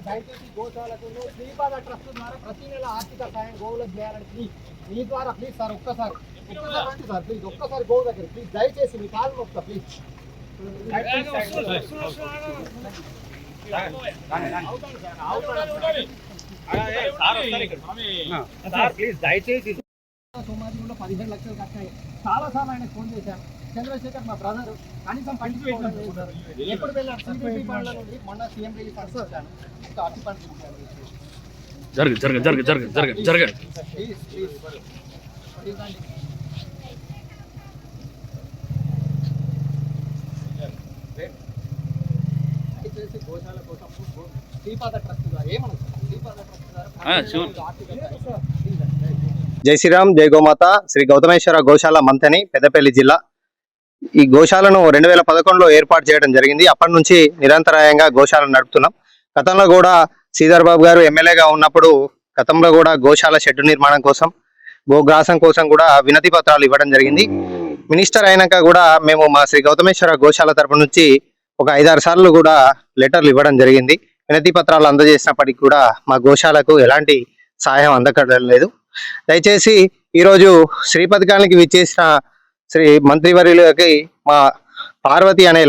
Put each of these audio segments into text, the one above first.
దయచేసి గోశాలకు శ్రీపాద ట్రస్ట్ ద్వారా ప్రతి నెల ఆర్థిక సాయం గోవులకు చేయాలని ప్లీజ్ మీ ద్వారా ప్లీజ్ సార్ ఒక్కసారి రండి సార్ ప్లీజ్ ఒక్కసారి గోవు దగ్గర ప్లీజ్ దయచేసి మీ కాలు మొక్క ప్లీజ్ దయచేసి సోమాజిలో 15 లక్షలు ఖర్చాయి. చాలా సార్లు ఆయన ఫోన్ చేశాను. చంద్రశేఖర్ మా బ్రదర్ కనీసం పట్టించుకోవడం ఎప్పుడు వెళ్ళారు సిబిపి బండ్ల నుండి మొన్న సీఎం రిలీఫ్ వచ్చాను అట్టి దయచేసి గోశాల కోసం శ్రీపాద ట్రస్ట్ ద్వారా ఏమనుకుంటారు శ్రీపాద ట్రస్ట్ ద్వారా జై శ్రీరామ్, జై గోమాత. శ్రీ గౌతమేశ్వర గోశాల మంతని, పెద్దపల్లి జిల్లా. ఈ గోశాలను 2011లో ఏర్పాటు చేయడం జరిగింది. అప్పటి నుంచి నిరంతరాయంగా గోశాలను నడుపుతున్నాం. గతంలో కూడా శ్రీధర్ బాబు గారు ఎమ్మెల్యేగా ఉన్నప్పుడు గతంలో కూడా గోశాల షెడ్ నిర్మాణం కోసం, గోగ్రాసం కోసం కూడా వినతి పత్రాలు ఇవ్వడం జరిగింది. మినిస్టర్ అయినాక కూడా మేము మా శ్రీ గౌతమేశ్వర గోశాల తరపు నుంచి ఒక 5-6 సార్లు కూడా లెటర్లు ఇవ్వడం జరిగింది. వినతి పత్రాలు అందజేసినప్పటికీ కూడా మా గోశాలకు ఎలాంటి సహాయం అందకడం లేదు. దయచేసి ఈరోజు శ్రీ పథకానికి విచ్చేసిన శ్రీ మంత్రివర్యులకి మా పార్వతి అనే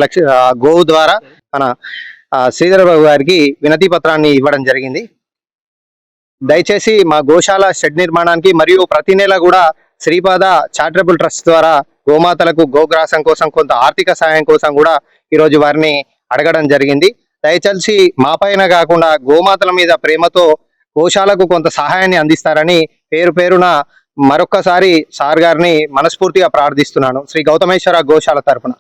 గోవు ద్వారా మన శ్రీధర్ బాబు గారికి వినతి పత్రాన్ని ఇవ్వడం జరిగింది. దయచేసి మా గోశాల షెడ్ నిర్మాణానికి మరియు ప్రతి నెల కూడా శ్రీపాద చారిటబుల్ ట్రస్ట్ ద్వారా గోమాతలకు గోగ్రాసం కోసం కొంత ఆర్థిక సహాయం కోసం కూడా ఈరోజు వారిని అడగడం జరిగింది. దయచేసి మా పైన కాకుండా గోమాతల మీద ప్రేమతో గోశాలకు కొంత సహాయాన్ని అందిస్తారని పేరు పేరున మరొక్కసారి సార్ గారిని మనస్ఫూర్తిగా ప్రార్థిస్తున్నాను శ్రీ గౌతమేశ్వర గోశాల తరపున.